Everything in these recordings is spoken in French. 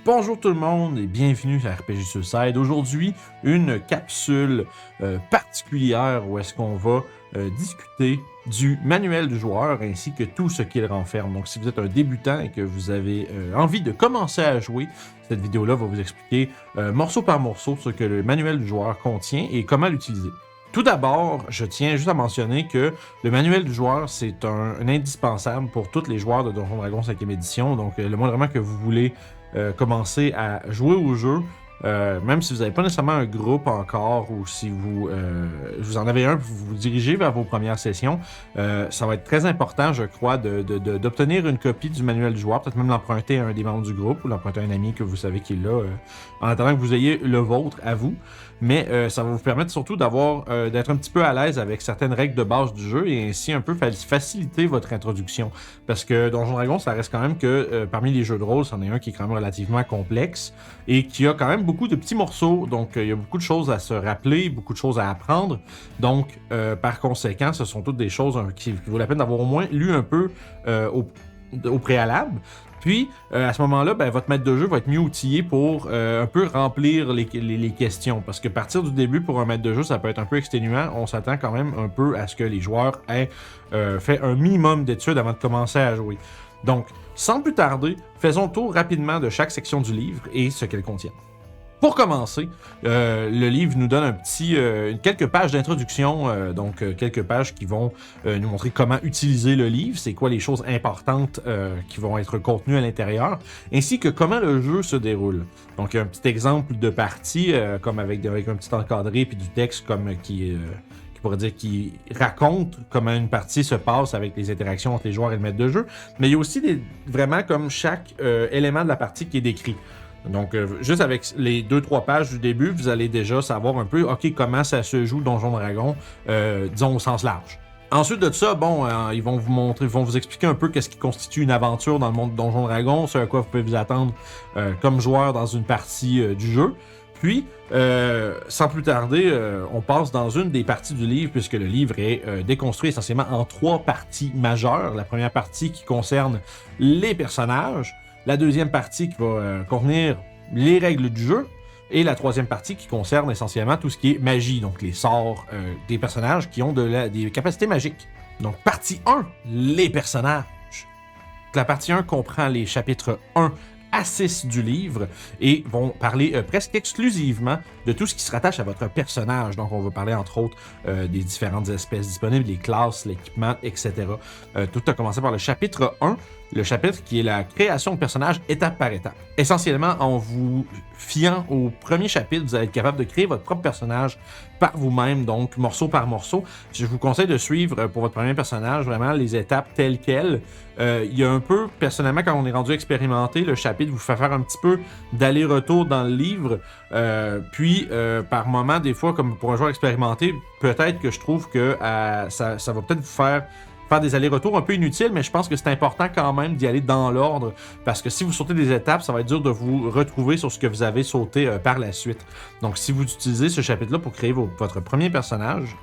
Bonjour tout le monde et bienvenue à RPG Suicide. Aujourd'hui, une capsule particulière où est-ce qu'on va discuter du manuel du joueur ainsi que tout ce qu'il renferme. Donc si vous êtes un débutant et que vous avez envie de commencer à jouer, cette vidéo-là va vous expliquer morceau par morceau ce que le manuel du joueur contient et comment l'utiliser. Tout d'abord, je tiens juste à mentionner que le manuel du joueur, c'est un indispensable pour tous les joueurs de Donjons Dragons 5e édition. Donc, le moindrement que vous voulez commencer à jouer au jeu, même si vous n'avez pas nécessairement un groupe encore ou si vous en avez un et vous vous dirigez vers vos premières sessions, ça va être très important, je crois, d'obtenir une copie du manuel du joueur, peut-être même l'emprunter à un des membres du groupe ou l'emprunter à un ami que vous savez qu'il l'a, en attendant que vous ayez le vôtre à vous. Mais ça va vous permettre surtout d'être un petit peu à l'aise avec certaines règles de base du jeu et ainsi un peu faciliter votre introduction. Parce que Donjons Dragons, ça reste quand même que parmi les jeux de rôle, c'en est un qui est quand même relativement complexe et qui a quand même beaucoup de petits morceaux. Donc il y a beaucoup de choses à se rappeler, beaucoup de choses à apprendre. Donc par conséquent, ce sont toutes des choses qui vaut la peine d'avoir au moins lu un peu au préalable. Puis, à ce moment-là, votre maître de jeu va être mieux outillé pour un peu remplir les questions. Parce que partir du début pour un maître de jeu, ça peut être un peu exténuant. On s'attend quand même un peu à ce que les joueurs aient fait un minimum d'études avant de commencer à jouer. Donc, sans plus tarder, faisons le tour rapidement de chaque section du livre et ce qu'elle contient. Pour commencer, le livre nous donne quelques pages d'introduction, quelques pages qui vont nous montrer comment utiliser le livre, c'est quoi les choses importantes qui vont être contenues à l'intérieur, ainsi que comment le jeu se déroule. Donc, il y a un petit exemple de partie, comme avec un petit encadré puis du texte qui raconte comment une partie se passe avec les interactions entre les joueurs et le maître de jeu, mais il y a aussi vraiment comme chaque élément de la partie qui est décrit. Donc, juste avec les 2-3 pages du début, vous allez déjà savoir un peu, OK, comment ça se joue Donjons Dragons, disons au sens large. Ensuite de ça, ils vont vous expliquer un peu qu'est-ce qui constitue une aventure dans le monde de Donjons Dragons, ce à quoi vous pouvez vous attendre comme joueur dans une partie du jeu. Puis, sans plus tarder, on passe dans une des parties du livre, puisque le livre est déconstruit essentiellement en 3 parties majeures. La première partie qui concerne les personnages, la deuxième partie qui va contenir les règles du jeu, et la troisième partie qui concerne essentiellement tout ce qui est magie, donc les sorts des personnages qui ont des capacités magiques. Donc, partie 1, les personnages. La partie 1 comprend les chapitres 1 à 6 du livre et vont parler presque exclusivement de tout ce qui se rattache à votre personnage. Donc, on va parler entre autres des différentes espèces disponibles, les classes, l'équipement, etc. Tout a commencé par le chapitre 1, le chapitre qui est la création de personnages étape par étape. Essentiellement, en vous fiant au premier chapitre, vous allez être capable de créer votre propre personnage par vous-même, donc morceau par morceau. Je vous conseille de suivre pour votre premier personnage vraiment les étapes telles quelles. Il y a un peu, personnellement, quand on est rendu expérimenté, le chapitre vous fait faire un petit peu d'aller-retour dans le livre. Par moment, des fois, comme pour un joueur expérimenté, peut-être que je trouve que ça va peut-être vous faire des allers-retours un peu inutiles, mais je pense que c'est important quand même d'y aller dans l'ordre, parce que si vous sautez des étapes, ça va être dur de vous retrouver sur ce que vous avez sauté par la suite. Donc, si vous utilisez ce chapitre-là pour créer votre premier personnage,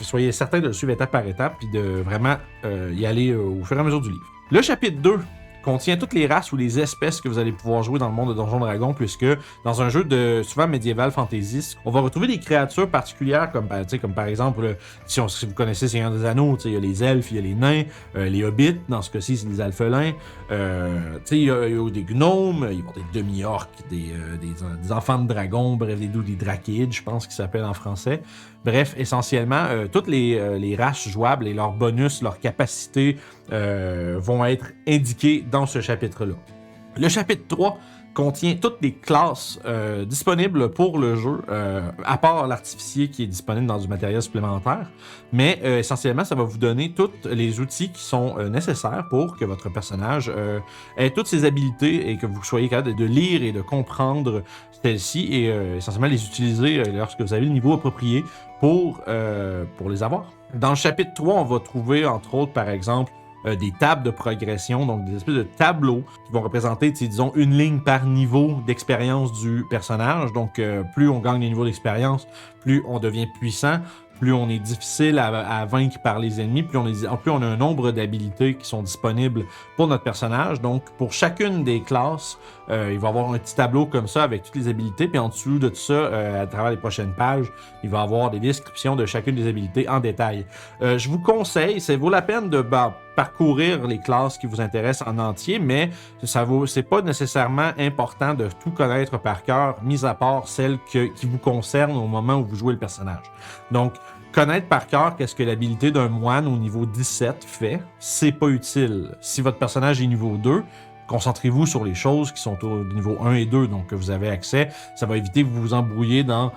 soyez certain de le suivre étape par étape, puis de vraiment y aller au fur et à mesure du livre. Le chapitre 2 contient toutes les races ou les espèces que vous allez pouvoir jouer dans le monde de Donjons Dragons, puisque dans un jeu de souvent médiéval fantasy, on va retrouver des créatures particulières comme par exemple, si vous connaissez Seigneur des Anneaux, il y a les elfes, il y a les nains, les hobbits, dans ce cas-ci c'est les alphelins, il y a des gnomes, il y a des demi-orques, des enfants de dragons, bref, des drakéides, je pense qu'ils s'appellent en français. Bref, essentiellement, toutes les races jouables et leurs bonus, leurs capacités vont être indiquées dans ce chapitre-là. Le chapitre 3 contient toutes les classes disponibles pour le jeu, à part l'artificier qui est disponible dans du matériel supplémentaire. Mais essentiellement, ça va vous donner tous les outils qui sont nécessaires pour que votre personnage ait toutes ses habilités et que vous soyez capable de lire et de comprendre celles-ci et essentiellement les utiliser lorsque vous avez le niveau approprié pour les avoir. Dans le chapitre 3, on va trouver entre autres, par exemple, des tables de progression, donc des espèces de tableaux qui vont représenter, disons, une ligne par niveau d'expérience du personnage. Donc, plus on gagne des niveaux d'expérience, plus on devient puissant, plus on est difficile à vaincre par les ennemis, plus on a un nombre d'habilités qui sont disponibles pour notre personnage. Donc, pour chacune des classes, il va y avoir un petit tableau comme ça avec toutes les habilités, puis en dessous de tout ça, à travers les prochaines pages, il va y avoir des descriptions de chacune des habilités en détail. Je vous conseille, ça vaut la peine de parcourir les classes qui vous intéressent en entier, mais c'est pas nécessairement important de tout connaître par cœur, mis à part celles qui vous concernent au moment où vous jouez le personnage. Donc, connaître par cœur qu'est-ce que l'habilité d'un moine au niveau 17 fait, c'est pas utile. Si votre personnage est niveau 2, concentrez-vous sur les choses qui sont au niveau 1 et 2, donc que vous avez accès. Ça va éviter que vous vous embrouillez dans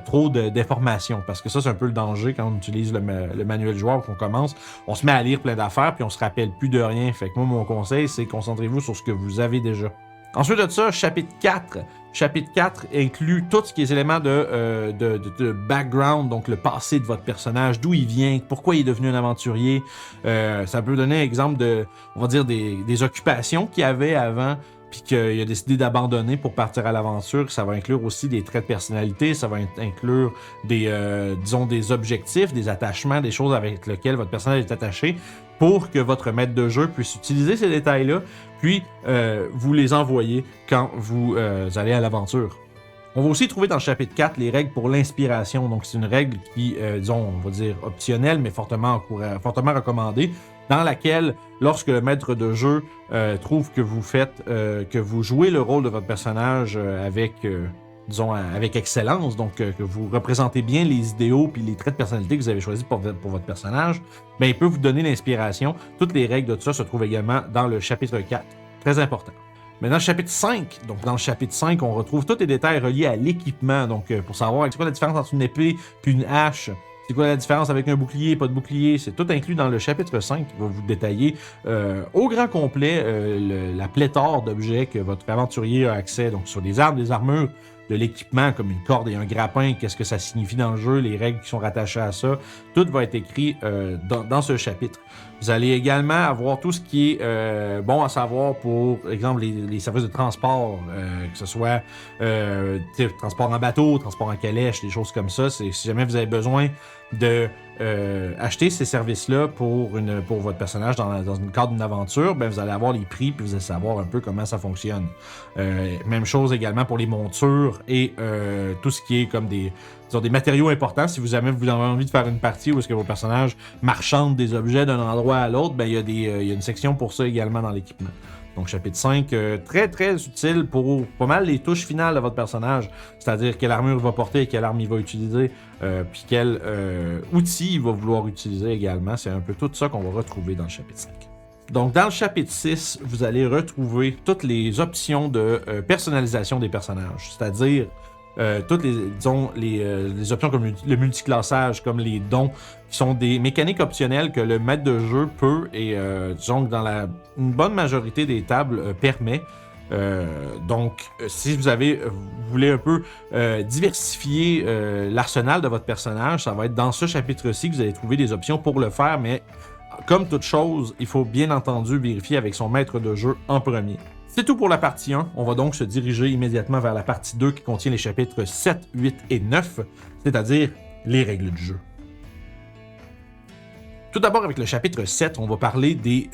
trop d'informations, parce que ça, c'est un peu le danger quand on utilise le manuel joueur, qu'on commence. On se met à lire plein d'affaires, puis on se rappelle plus de rien. Fait que moi, mon conseil, c'est concentrez-vous sur ce que vous avez déjà. Ensuite de ça, chapitre 4. Chapitre 4 inclut tout ce qui est éléments de background, donc le passé de votre personnage, d'où il vient, pourquoi il est devenu un aventurier. Ça peut donner un exemple on va dire, des occupations qu'il avait avant, puis qu'il a décidé d'abandonner pour partir à l'aventure. Ça va inclure aussi des traits de personnalité, ça va inclure des objectifs, des attachements, des choses avec lesquelles votre personnage est attaché, pour que votre maître de jeu puisse utiliser ces détails-là, puis vous les envoyer quand vous allez à l'aventure. On va aussi trouver dans le chapitre 4 les règles pour l'inspiration. Donc, c'est une règle qui, on va dire optionnelle, mais fortement recommandée, dans laquelle, lorsque le maître de jeu trouve que vous jouez le rôle de votre personnage avec excellence, donc que vous représentez bien les idéaux puis les traits de personnalité que vous avez choisis pour votre personnage, ben, il peut vous donner l'inspiration. Toutes les règles de tout ça se trouvent également dans le chapitre 4. Très important. Mais dans le chapitre 5, on retrouve tous les détails reliés à l'équipement. Donc, pour savoir c'est quoi la différence entre une épée puis une hache, c'est quoi la différence avec un bouclier et pas de bouclier, c'est tout inclus dans le chapitre 5 qui va vous détailler au grand complet la pléthore d'objets que votre aventurier a accès. Donc, sur des armes, des armures, de l'équipement comme une corde et un grappin, qu'est-ce que ça signifie dans le jeu, les règles qui sont rattachées à ça, tout va être écrit dans ce chapitre. Vous allez également avoir tout ce qui est bon à savoir pour exemple les services de transport, que ce soit transport en bateau, transport en calèche, des choses comme ça. Si jamais vous avez besoin de acheter ces services-là pour votre personnage dans le cadre d'une aventure, ben vous allez avoir les prix puis vous allez savoir un peu comment ça fonctionne. Même chose également pour les montures et tout ce qui est comme des matériaux importants. Si vous avez envie de faire une partie où est-ce que vos personnages marchandent des objets d'un endroit à l'autre, ben il y a une section pour ça également dans l'équipement. Donc, chapitre 5, très très utile pour pas mal les touches finales de votre personnage, c'est-à-dire quelle armure il va porter et quelle arme il va utiliser, puis quel outil il va vouloir utiliser également. C'est un peu tout ça qu'on va retrouver dans le chapitre 5. Donc, dans le chapitre 6, vous allez retrouver toutes les options de personnalisation des personnages, c'est-à-dire toutes les options comme le multiclassage, comme les dons, qui sont des mécaniques optionnelles que le maître de jeu peut et disons que dans une bonne majorité des tables permet. Donc, si vous voulez un peu diversifier l'arsenal de votre personnage, ça va être dans ce chapitre-ci que vous allez trouver des options pour le faire, mais comme toute chose, il faut bien entendu vérifier avec son maître de jeu en premier. C'est tout pour la partie 1. On va donc se diriger immédiatement vers la partie 2 qui contient les chapitres 7, 8 et 9, c'est-à-dire les règles du jeu. Tout d'abord, avec le chapitre 7, on va parler des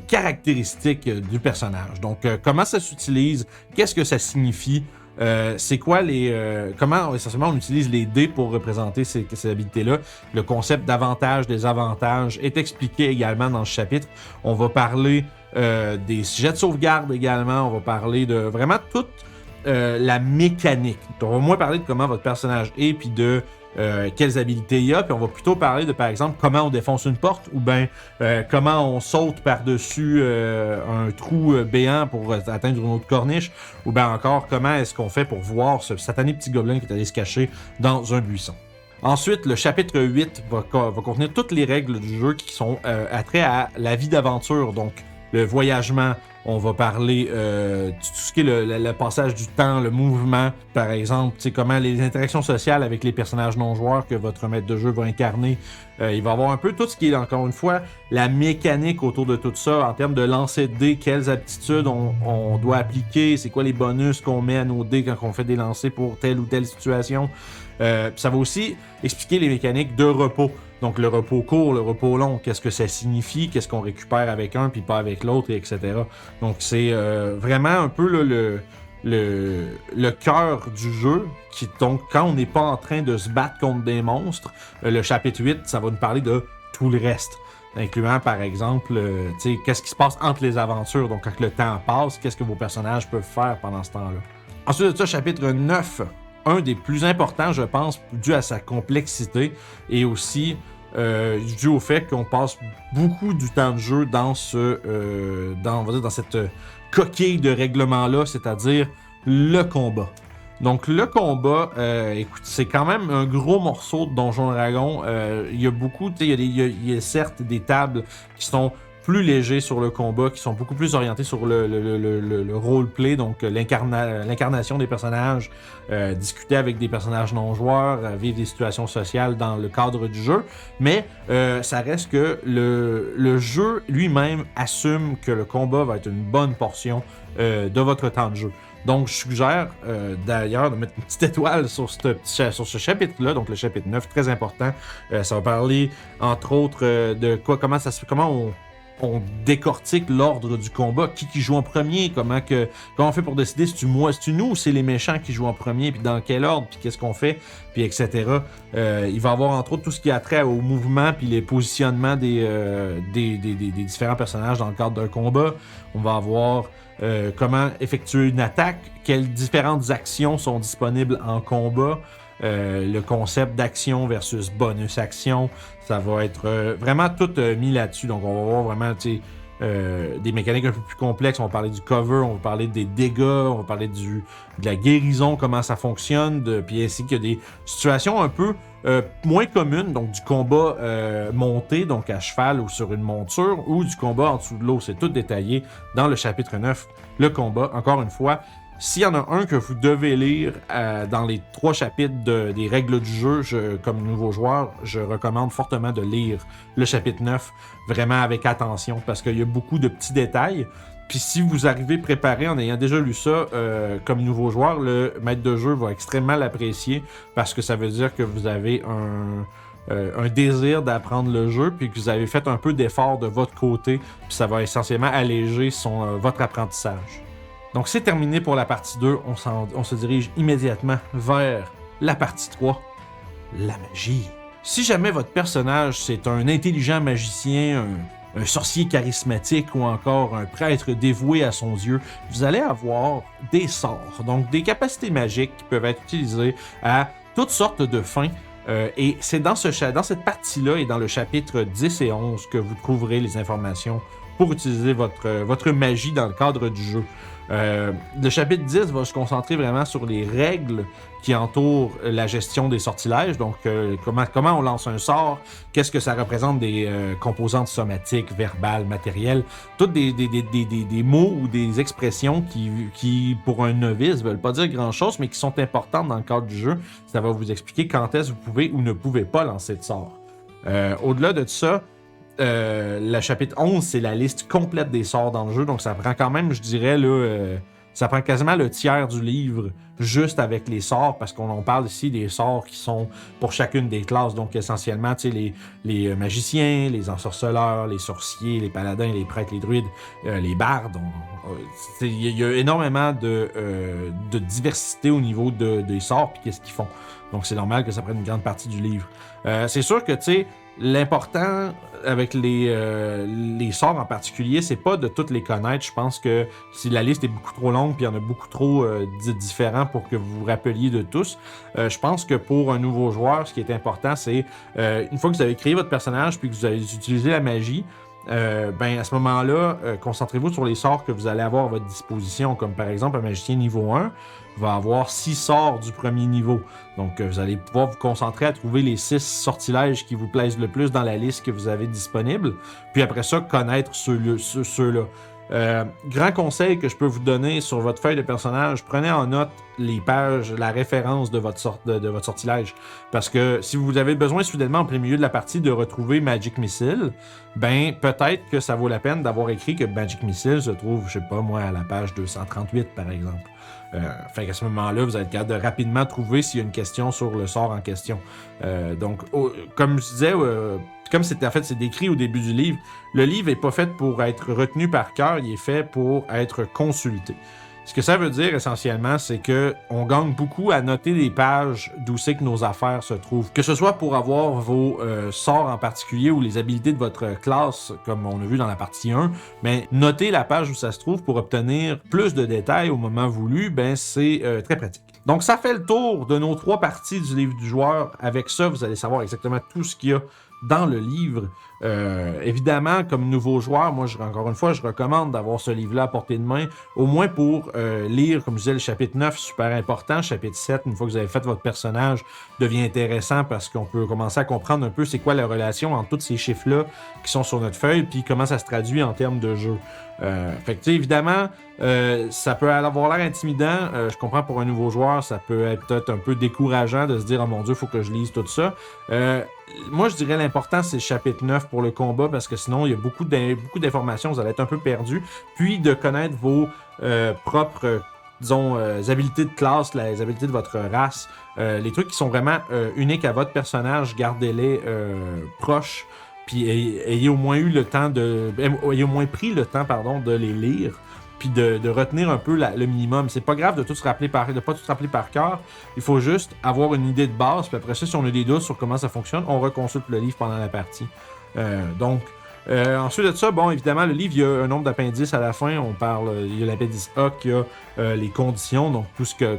caractéristiques du personnage. Donc, comment ça s'utilise, qu'est-ce que ça signifie, c'est quoi comment essentiellement on utilise les dés pour représenter ces habilités-là. Le concept d'avantages, des avantages est expliqué également dans ce chapitre. On va parler des jets de sauvegarde également. On va parler de vraiment toute la mécanique. On va moins parler de comment votre personnage est, puis de quelles habilités il y a, puis on va plutôt parler de, par exemple, comment on défonce une porte, ou bien comment on saute par-dessus un trou béant pour atteindre une autre corniche, ou bien encore comment est-ce qu'on fait pour voir ce satané petit gobelin qui est allé se cacher dans un buisson. Ensuite, le chapitre 8 va contenir toutes les règles du jeu qui sont attrait à la vie d'aventure, donc le voyagement, on va parler de tout ce qui est le passage du temps, le mouvement, par exemple, comment les interactions sociales avec les personnages non-joueurs que votre maître de jeu va incarner. Il va avoir un peu tout ce qui est, encore une fois, la mécanique autour de tout ça, en termes de lancer de dés, quelles aptitudes on doit appliquer, c'est quoi les bonus qu'on met à nos dés quand on fait des lancers pour telle ou telle situation. Ça va aussi expliquer les mécaniques de repos. Donc le repos court, le repos long, qu'est-ce que ça signifie, qu'est-ce qu'on récupère avec un puis pas avec l'autre, etc. Donc c'est vraiment un peu là, le cœur du jeu. Donc quand on n'est pas en train de se battre contre des monstres, le chapitre 8, ça va nous parler de tout le reste. Incluant par exemple, qu'est-ce qui se passe entre les aventures. Donc quand le temps passe, qu'est-ce que vos personnages peuvent faire pendant ce temps-là. Ensuite de ça, chapitre 9, un des plus importants, je pense, dû à sa complexité et aussi dû au fait qu'on passe beaucoup du temps de jeu dans on va dire, dans cette coquille de règlement-là, c'est-à-dire le combat. Donc le combat, écoute, c'est quand même un gros morceau de Donjon Dragon. Il y a beaucoup, il y a certes des tables qui sont plus légers sur le combat, qui sont beaucoup plus orientés sur le roleplay, donc l'incarnation des personnages, discuter avec des personnages non-joueurs, vivre des situations sociales dans le cadre du jeu. Mais ça reste que le jeu lui-même assume que le combat va être une bonne portion de votre temps de jeu. Donc, je suggère d'ailleurs de mettre une petite étoile sur ce chapitre-là, donc le chapitre 9, très important. Ça va parler, entre autres, de comment on décortique l'ordre du combat, qui joue en premier, comment on fait pour décider si tu nous ou c'est les méchants qui jouent en premier, puis dans quel ordre, puis qu'est-ce qu'on fait, puis etc. Il va y avoir entre autres tout ce qui a trait au mouvement, puis les positionnements des différents personnages dans le cadre d'un combat. On va avoir comment effectuer une attaque, quelles différentes actions sont disponibles en combat. Le concept d'action versus bonus action, ça va être vraiment tout mis là-dessus. Donc, on va voir vraiment des mécaniques un peu plus complexes. On va parler du cover, on va parler des dégâts, on va parler de la guérison, comment ça fonctionne, puis ainsi qu'il y a des situations un peu moins communes, donc du combat monté, donc à cheval ou sur une monture, ou du combat en dessous de l'eau. C'est tout détaillé dans le chapitre 9. Le combat, encore une fois, s'il y en a un que vous devez lire dans les 3 chapitres des règles du jeu, comme nouveau joueur, je recommande fortement de lire le chapitre 9 vraiment avec attention parce qu'il y a beaucoup de petits détails. Puis si vous arrivez préparé en ayant déjà lu ça comme nouveau joueur, le maître de jeu va extrêmement l'apprécier parce que ça veut dire que vous avez un désir d'apprendre le jeu puis que vous avez fait un peu d'effort de votre côté puis ça va essentiellement alléger votre apprentissage. Donc c'est terminé pour la partie 2, on se dirige immédiatement vers la partie 3, la magie. Si jamais votre personnage c'est un intelligent magicien, un sorcier charismatique ou encore un prêtre dévoué à son dieu, vous allez avoir des sorts, donc des capacités magiques qui peuvent être utilisées à toutes sortes de fins. Et c'est dans cette partie-là et dans le chapitre 10 et 11 que vous trouverez les informations pour utiliser votre magie dans le cadre du jeu. Le chapitre 10 va se concentrer vraiment sur les règles qui entourent la gestion des sortilèges, donc comment on lance un sort, qu'est-ce que ça représente des composantes somatiques, verbales, matérielles, toutes des mots ou des expressions qui pour un novice veulent pas dire grand-chose, mais qui sont importantes dans le cadre du jeu. Ça va vous expliquer quand est-ce que vous pouvez ou ne pouvez pas lancer de sort. Au-delà de ça, le chapitre 11, c'est la liste complète des sorts dans le jeu, donc ça prend quand même, je dirais, là, ça prend quasiment le tiers du livre juste avec les sorts, parce qu'on parle ici des sorts qui sont pour chacune des classes, donc essentiellement, tu sais, les magiciens, les ensorceleurs, les sorciers, les paladins, les prêtres, les druides, les bardes. Il y a énormément de diversité au niveau des sorts, puis qu'est-ce qu'ils font. Donc c'est normal que ça prenne une grande partie du livre. C'est sûr que, tu sais, l'important avec les sorts en particulier, c'est pas de toutes les connaître. Je pense que si la liste est beaucoup trop longue puis il y en a beaucoup trop différents pour que vous vous rappeliez de tous, je pense que pour un nouveau joueur, ce qui est important, c'est une fois que vous avez créé votre personnage puis que vous avez utilisé la magie, ben à ce moment-là, concentrez-vous sur les sorts que vous allez avoir à votre disposition, comme par exemple un magicien niveau 1 va avoir 6 sorts du premier niveau. Donc vous allez pouvoir vous concentrer à trouver les 6 sortilèges qui vous plaisent le plus dans la liste que vous avez disponible, puis après ça, connaître ceux-là. Grand conseil que je peux vous donner sur votre feuille de personnage, prenez en note les pages, la référence de votre sortilège. Parce que si vous avez besoin soudainement en plein milieu de la partie de retrouver Magic Missile, ben peut-être que ça vaut la peine d'avoir écrit que Magic Missile se trouve, je sais pas moi, à la page 238 par exemple. Fait qu'à ce moment-là, vous allez être capable de rapidement trouver s'il y a une question sur le sort en question. Donc, comme je disais, comme c'était en fait c'est décrit au début du livre, le livre n'est pas fait pour être retenu par cœur, il est fait pour être consulté. Ce que ça veut dire essentiellement, c'est que on gagne beaucoup à noter des pages d'où c'est que nos affaires se trouvent. Que ce soit pour avoir vos sorts en particulier ou les habilités de votre classe, comme on a vu dans la partie 1, mais noter la page où ça se trouve pour obtenir plus de détails au moment voulu, ben c'est très pratique. Donc ça fait le tour de nos 3 parties du livre du joueur. Avec ça, vous allez savoir exactement tout ce qu'il y a dans le livre. Évidemment, comme nouveau joueur, moi, encore une fois, je recommande d'avoir ce livre-là à portée de main, au moins pour lire, comme je disais, le chapitre 9, super important. Chapitre 7, une fois que vous avez fait votre personnage, devient intéressant parce qu'on peut commencer à comprendre un peu c'est quoi la relation entre tous ces chiffres-là qui sont sur notre feuille, puis comment ça se traduit en termes de jeu. Fait que, tu sais, évidemment, ça peut avoir l'air intimidant. Je comprends pour un nouveau joueur, ça peut être peut-être un peu décourageant de se dire « Oh mon Dieu, il faut que je lise tout ça ». Moi, je dirais l'important, c'est le chapitre 9 pour le combat, parce que sinon, il y a beaucoup d'informations, vous allez être un peu perdu. Puis, de connaître vos propres, disons, habilités de classe, les habilités de votre race, les trucs qui sont vraiment uniques à votre personnage, gardez-les proches. Puis ayez au moins pris le temps, de les lire, puis de retenir un peu le minimum. C'est pas grave de pas tout se rappeler par cœur. Il faut juste avoir une idée de base, puis après ça, si on a des doutes sur comment ça fonctionne, on reconsulte le livre pendant la partie. Ensuite de ça, bon, évidemment, le livre, il y a un nombre d'appendices à la fin. Il y a l'appendice A qui a les conditions, donc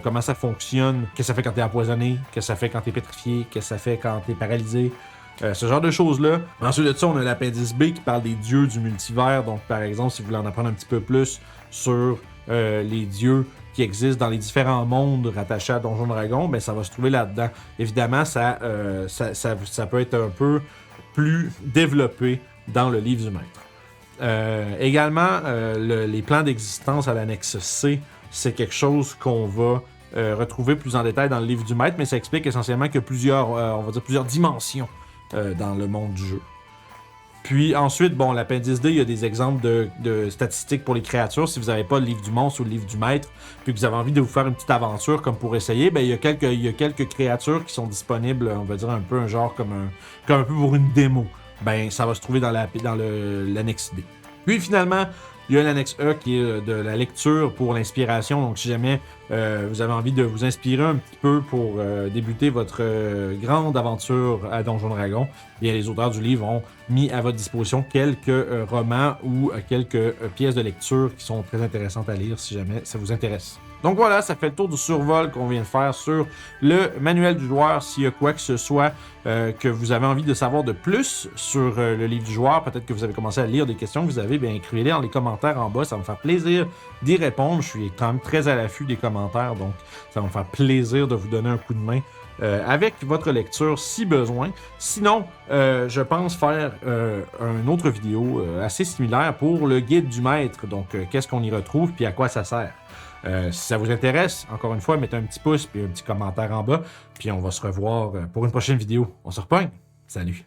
comment ça fonctionne, qu'est-ce que ça fait quand t'es empoisonné, qu'est-ce que ça fait quand t'es pétrifié, qu'est-ce que ça fait quand t'es paralysé. Ce genre de choses-là. Ensuite de ça, on a l'appendice B qui parle des dieux du multivers. Donc, par exemple, si vous voulez en apprendre un petit peu plus sur les dieux qui existent dans les différents mondes rattachés à Donjons Dragons, ben ça va se trouver là-dedans. Évidemment, ça peut être un peu plus développé dans le livre du maître. Également, les plans d'existence à l'annexe C, c'est quelque chose qu'on va retrouver plus en détail dans le livre du maître, mais ça explique essentiellement qu'il y a plusieurs dimensions dans le monde du jeu. Puis ensuite, bon, l'appendice D, il y a des exemples de statistiques pour les créatures. Si vous n'avez pas le livre du monstre ou le livre du maître, puis que vous avez envie de vous faire une petite aventure comme pour essayer, ben il y a quelques créatures qui sont disponibles, on va dire un peu comme un peu pour une démo. Ben ça va se trouver dans l'annexe D. Puis finalement, il y a l'annexe E qui est de la lecture pour l'inspiration. Donc, si jamais vous avez envie de vous inspirer un petit peu pour débuter votre grande aventure à Donjons Dragons, bien, les auteurs du livre ont mis à votre disposition quelques romans ou quelques pièces de lecture qui sont très intéressantes à lire si jamais ça vous intéresse. Donc voilà, ça fait le tour du survol qu'on vient de faire sur le manuel du joueur. S'il y a quoi que ce soit que vous avez envie de savoir de plus sur le livre du joueur, peut-être que vous avez commencé à lire des questions que vous avez, bien écrivez-les dans les commentaires en bas. Ça va me faire plaisir d'y répondre. Je suis quand même très à l'affût des commentaires, donc ça va me faire plaisir de vous donner un coup de main avec votre lecture si besoin. Sinon, je pense faire une autre vidéo assez similaire pour le guide du maître. Donc, qu'est-ce qu'on y retrouve puis à quoi ça sert. Si ça vous intéresse, encore une fois, mettez un petit pouce puis un petit commentaire en bas. Puis on va se revoir pour une prochaine vidéo. On se repogne. Salut!